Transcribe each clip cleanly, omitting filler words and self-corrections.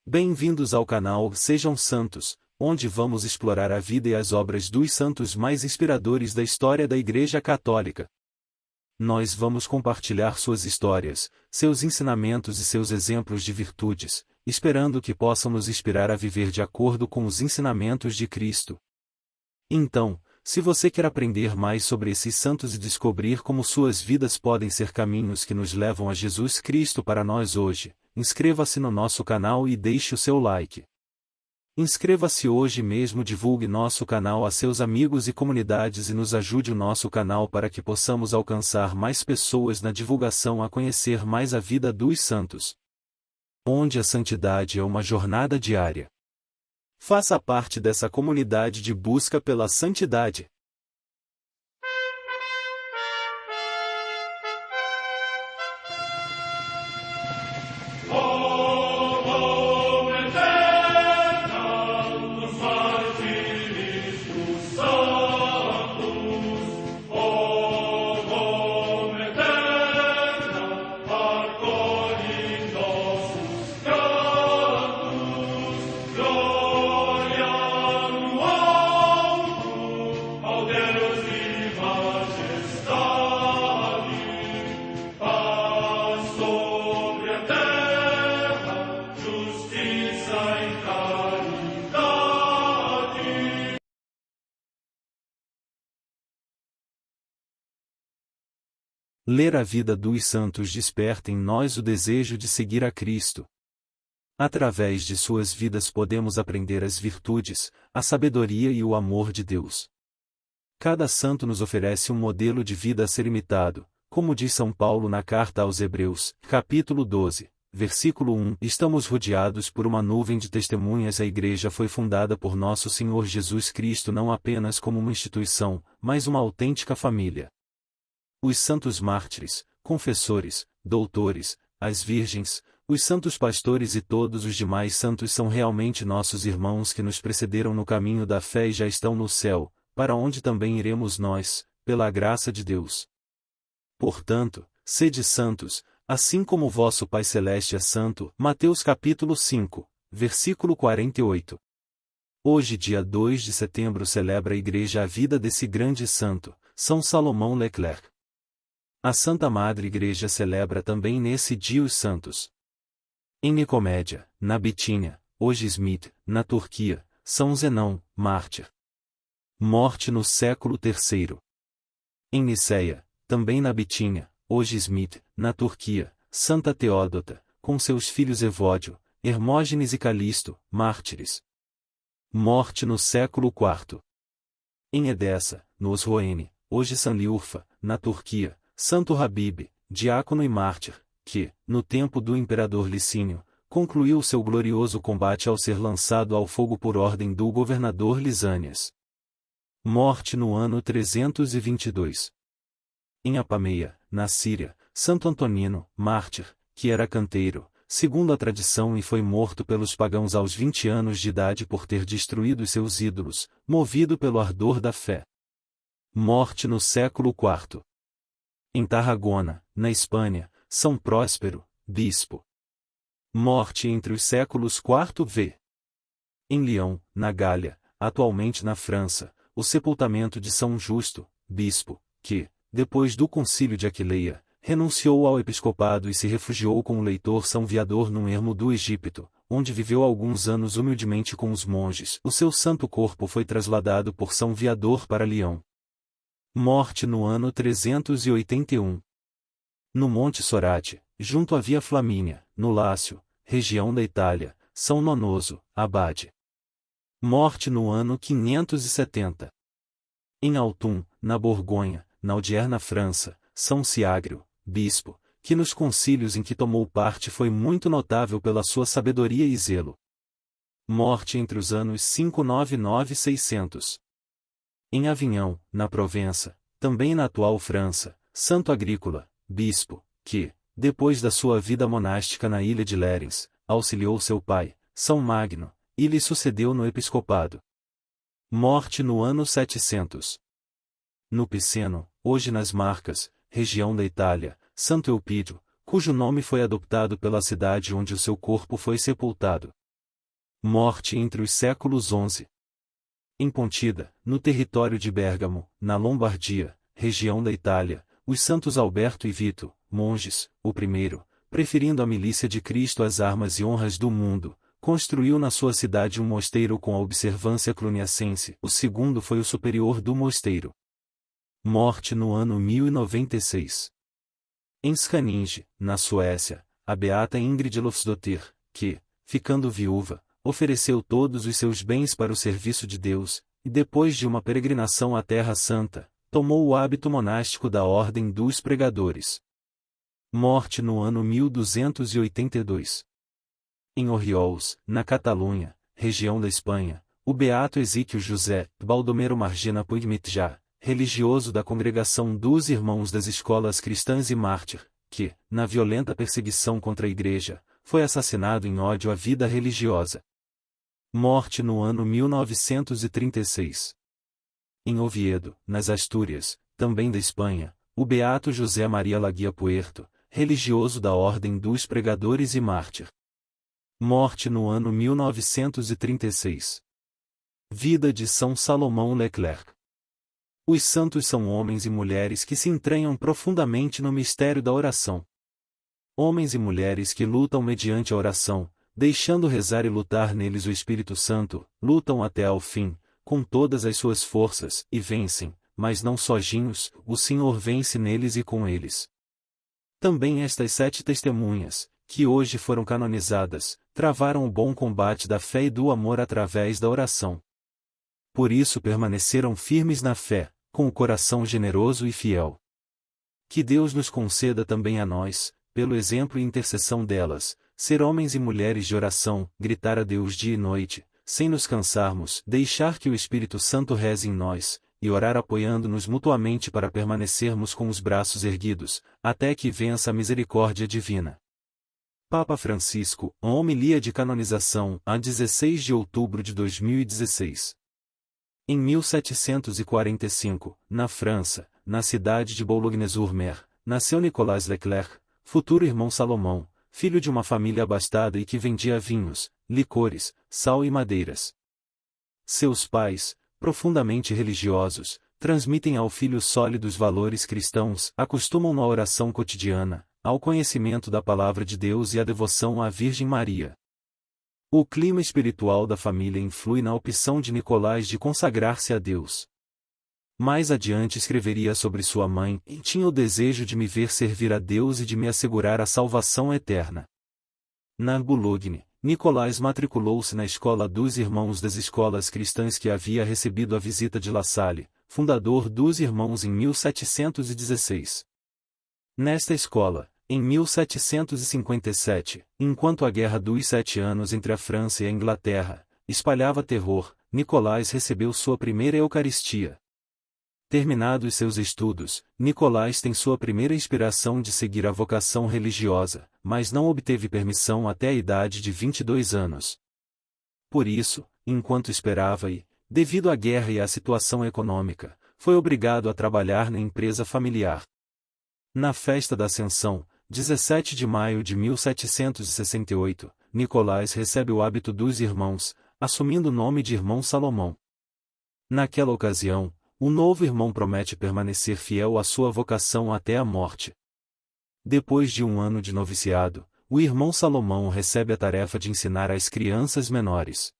Bem-vindos ao canal Sejam Santos, onde vamos explorar a vida e as obras dos santos mais inspiradores da história da Igreja Católica. Nós vamos compartilhar suas histórias, seus ensinamentos e seus exemplos de virtudes, esperando que possam nos inspirar a viver de acordo com os ensinamentos de Cristo. Então, se você quer aprender mais sobre esses santos e descobrir como suas vidas podem ser caminhos que nos levam a Jesus Cristo para nós hoje, inscreva-se no nosso canal e deixe o seu like. Inscreva-se hoje mesmo, divulgue nosso canal a seus amigos e comunidades e nos ajude o nosso canal para que possamos alcançar mais pessoas na divulgação a conhecer mais a vida dos santos. Onde a santidade é uma jornada diária. Faça parte dessa comunidade de busca pela santidade. Ler a vida dos santos desperta em nós o desejo de seguir a Cristo. Através de suas vidas podemos aprender as virtudes, a sabedoria e o amor de Deus. Cada santo nos oferece um modelo de vida a ser imitado, como diz São Paulo na carta aos Hebreus, capítulo 12, versículo 1. Estamos rodeados por uma nuvem de testemunhas. A Igreja foi fundada por nosso Senhor Jesus Cristo não apenas como uma instituição, mas uma autêntica família. Os santos mártires, confessores, doutores, as virgens, os santos pastores e todos os demais santos são realmente nossos irmãos que nos precederam no caminho da fé e já estão no céu, para onde também iremos nós, pela graça de Deus. Portanto, sede santos, assim como o vosso Pai Celeste é santo. Mateus capítulo 5, versículo 48. Hoje, dia 2 de setembro, celebra a Igreja a vida desse grande santo, São Salomão Leclerc. A Santa Madre Igreja celebra também nesse dia os santos. Em Nicomédia, na Bitínia, hoje Smith, na Turquia, São Zenão, mártir. Morte no século III. Em Niceia, também na Bitínia, hoje Smith, na Turquia, Santa Teódota, com seus filhos Evódio, Hermógenes e Calixto, mártires. Morte no século IV. Em Edessa, no Osroene, hoje Sanliurfa, na Turquia, Santo Habib, diácono e mártir, que, no tempo do imperador Licínio, concluiu seu glorioso combate ao ser lançado ao fogo por ordem do governador Lisânias. Morte no ano 322. Em Apameia, na Síria, Santo Antonino, mártir, que era canteiro, segundo a tradição, e foi morto pelos pagãos aos 20 anos de idade por ter destruído seus ídolos, movido pelo ardor da fé. Morte no século IV. Em Tarragona, na Espanha, São Próspero, bispo. Morte entre os séculos IV v. Em Lyon, na Gália, atualmente na França, o sepultamento de São Justo, bispo, que, depois do concílio de Aquileia, renunciou ao episcopado e se refugiou com o leitor São Viador num ermo do Egito, onde viveu alguns anos humildemente com os monges. O seu santo corpo foi trasladado por São Viador para Lyon. Morte no ano 381. No Monte Sorate, junto à Via Flamínia, no Lácio, região da Itália, São Nonoso, abade. Morte no ano 570. Em Autun, na Borgonha, na Odierna, França, São Siagrio, bispo, que nos concílios em que tomou parte foi muito notável pela sua sabedoria e zelo. Morte entre os anos 599 e 600. Em Avignon, na Provença, também na atual França, Santo Agrícola, bispo, que, depois da sua vida monástica na ilha de Lérins, auxiliou seu pai, São Magno, e lhe sucedeu no episcopado. Morte no ano 700. No Piceno, hoje nas Marcas, região da Itália, Santo Eupídio, cujo nome foi adoptado pela cidade onde o seu corpo foi sepultado. Morte entre os séculos XI. Em Pontida, no território de Bérgamo, na Lombardia, região da Itália, os santos Alberto e Vito, monges, o primeiro, preferindo a milícia de Cristo às armas e honras do mundo, construiu na sua cidade um mosteiro com a observância cluniacense. O segundo foi o superior do mosteiro. Morte no ano 1096. Em Skaninge, na Suécia, a beata Ingrid Lofsdottir, que, ficando viúva, ofereceu todos os seus bens para o serviço de Deus, e depois de uma peregrinação à Terra Santa, tomou o hábito monástico da Ordem dos Pregadores. Morte no ano 1282. Em Orriols, na Catalunha, região da Espanha, o beato Exíquio José Baldomero Margina Puigmitjà, religioso da Congregação dos Irmãos das Escolas Cristãs e mártir, que, na violenta perseguição contra a Igreja, foi assassinado em ódio à vida religiosa. Morte no ano 1936. Em Oviedo, nas Astúrias, também da Espanha, o beato José Maria Laguia Puerto, religioso da Ordem dos Pregadores e mártir. Morte no ano 1936. Vida de São Salomão Leclerc. Os santos são homens e mulheres que se entranham profundamente no mistério da oração. Homens e mulheres que lutam mediante a oração, deixando rezar e lutar neles o Espírito Santo, lutam até ao fim, com todas as suas forças, e vencem, mas não sozinhos, o Senhor vence neles e com eles. Também estas 7 testemunhas, que hoje foram canonizadas, travaram o bom combate da fé e do amor através da oração. Por isso permaneceram firmes na fé, com o coração generoso e fiel. Que Deus nos conceda também a nós, pelo exemplo e intercessão delas, ser homens e mulheres de oração, gritar a Deus dia e noite, sem nos cansarmos, deixar que o Espírito Santo reze em nós, e orar apoiando-nos mutuamente para permanecermos com os braços erguidos, até que vença a misericórdia divina. Papa Francisco, uma homilia de canonização, a 16 de outubro de 2016. Em 1745, na França, na cidade de Boulogne-sur-Mer, nasceu Nicolas Leclerc, futuro irmão Salomão, filho de uma família abastada e que vendia vinhos, licores, sal e madeiras. Seus pais, profundamente religiosos, transmitem ao filho sólidos valores cristãos, acostumam na oração cotidiana, ao conhecimento da palavra de Deus e à devoção à Virgem Maria. O clima espiritual da família influi na opção de Nicolás de consagrar-se a Deus. Mais adiante escreveria sobre sua mãe, e tinha o desejo de me ver servir a Deus e de me assegurar a salvação eterna. Na Boulogne, Nicolás matriculou-se na escola dos Irmãos das Escolas Cristãs que havia recebido a visita de La Salle, fundador dos Irmãos em 1716. Nesta escola, em 1757, enquanto a Guerra dos 7 Anos entre a França e a Inglaterra espalhava terror, Nicolás recebeu sua primeira Eucaristia. Terminados seus estudos, Nicolás tem sua primeira inspiração de seguir a vocação religiosa, mas não obteve permissão até a idade de 22 anos. Por isso, enquanto esperava e, devido à guerra e à situação econômica, foi obrigado a trabalhar na empresa familiar. Na festa da Ascensão, 17 de maio de 1768, Nicolás recebe o hábito dos irmãos, assumindo o nome de irmão Salomão. Naquela ocasião, o novo irmão promete permanecer fiel à sua vocação até a morte. Depois de um ano de noviciado, o irmão Salomão recebe a tarefa de ensinar às crianças menores.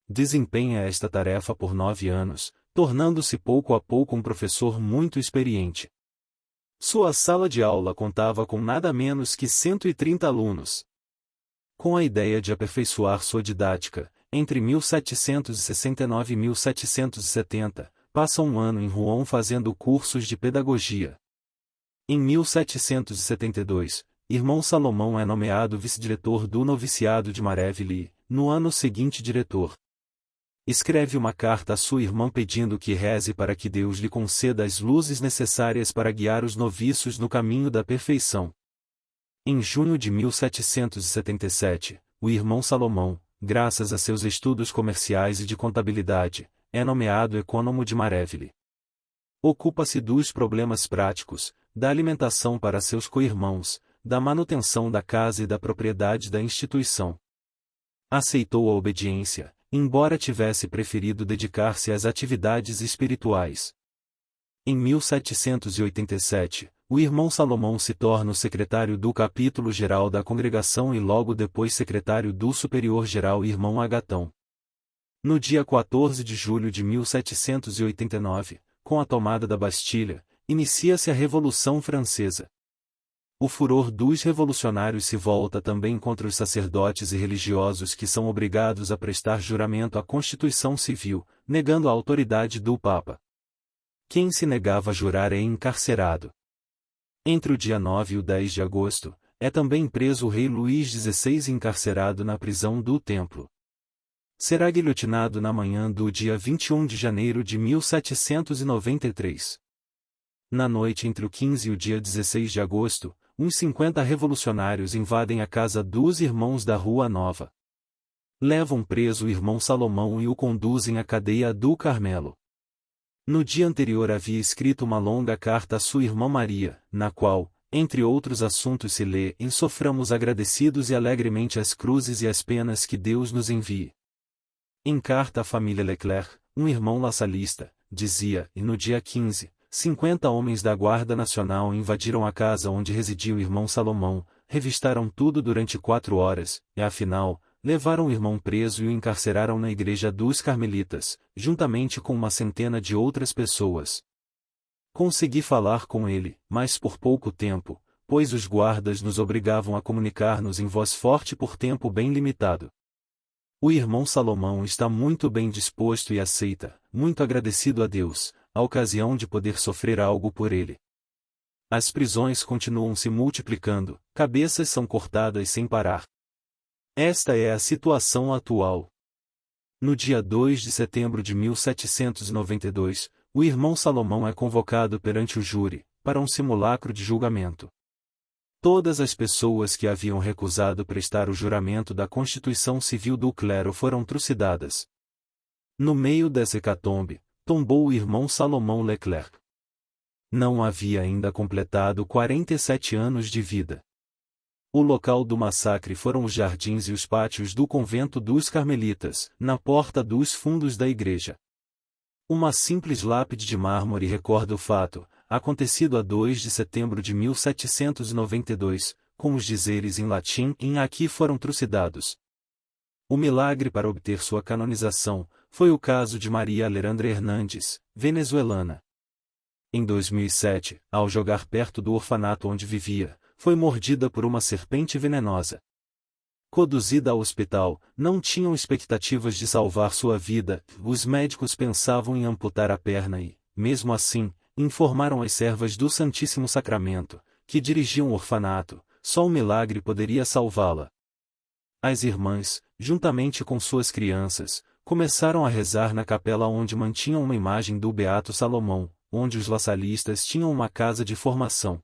Desempenha esta tarefa por 9 anos, tornando-se pouco a pouco um professor muito experiente. Sua sala de aula contava com nada menos que 130 alunos. Com a ideia de aperfeiçoar sua didática, entre 1769 e 1770, passa um ano em Rouen fazendo cursos de pedagogia. Em 1772, irmão Salomão é nomeado vice-diretor do noviciado de Mareville e, no ano seguinte diretor. Escreve uma carta à sua irmã pedindo que reze para que Deus lhe conceda as luzes necessárias para guiar os noviços no caminho da perfeição. Em junho de 1777, o irmão Salomão, graças a seus estudos comerciais e de contabilidade, é nomeado ecônomo de Mareville. Ocupa-se dos problemas práticos, da alimentação para seus co-irmãos, da manutenção da casa e da propriedade da instituição. Aceitou a obediência, embora tivesse preferido dedicar-se às atividades espirituais. Em 1787, o irmão Salomão se torna o secretário do capítulo geral da congregação e logo depois secretário do superior geral irmão Agatão. No dia 14 de julho de 1789, com a tomada da Bastilha, inicia-se a Revolução Francesa. O furor dos revolucionários se volta também contra os sacerdotes e religiosos que são obrigados a prestar juramento à Constituição Civil, negando a autoridade do Papa. Quem se negava a jurar é encarcerado. Entre o dia 9 e o 10 de agosto, é também preso o rei Luís XVI e encarcerado na prisão do Templo. Será guilhotinado na manhã do dia 21 de janeiro de 1793. Na noite entre o 15 e o dia 16 de agosto, uns 50 revolucionários invadem a casa dos irmãos da Rua Nova. Levam preso o irmão Salomão e o conduzem à cadeia do Carmelo. No dia anterior havia escrito uma longa carta à sua irmã Maria, na qual, entre outros assuntos se lê: soframos agradecidos e alegremente as cruzes e as penas que Deus nos envie. Em carta à família Leclerc, um irmão lasalista, dizia: e no dia 15, 50 homens da Guarda Nacional invadiram a casa onde residia o irmão Salomão, revistaram tudo durante 4 horas, e afinal, levaram o irmão preso e o encarceraram na igreja dos Carmelitas, juntamente com uma centena de outras pessoas. Consegui falar com ele, mas por pouco tempo, pois os guardas nos obrigavam a comunicar-nos em voz forte por tempo bem limitado. O irmão Salomão está muito bem disposto e aceita, muito agradecido a Deus, a ocasião de poder sofrer algo por ele. As prisões continuam se multiplicando, cabeças são cortadas sem parar. Esta é a situação atual. No dia 2 de setembro de 1792, o irmão Salomão é convocado perante o júri, para um simulacro de julgamento. Todas as pessoas que haviam recusado prestar o juramento da Constituição Civil do clero foram trucidadas. No meio dessa hecatombe, tombou o irmão Salomão Leclerc. Não havia ainda completado 47 anos de vida. O local do massacre foram os jardins e os pátios do convento dos Carmelitas, na porta dos fundos da igreja. Uma simples lápide de mármore recorda o fato, acontecido a 2 de setembro de 1792, com os dizeres em latim: em aqui foram trucidados. O milagre para obter sua canonização foi o caso de Maria Alejandra Hernandes, venezuelana. Em 2007, ao jogar perto do orfanato onde vivia, foi mordida por uma serpente venenosa. Conduzida ao hospital, não tinham expectativas de salvar sua vida, os médicos pensavam em amputar a perna e, mesmo assim, informaram as servas do Santíssimo Sacramento, que dirigiam o orfanato, só um milagre poderia salvá-la. As irmãs, juntamente com suas crianças, começaram a rezar na capela onde mantinham uma imagem do Beato Salomão, onde os lasallistas tinham uma casa de formação.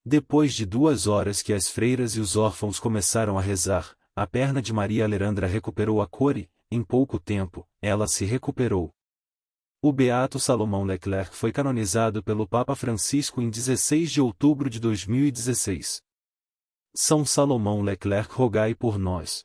Depois de 2 horas que as freiras e os órfãos começaram a rezar, a perna de Maria Alejandra recuperou a cor e, em pouco tempo, ela se recuperou. O Beato Salomão Leclerc foi canonizado pelo Papa Francisco em 16 de outubro de 2016. São Salomão Leclerc, rogai por nós.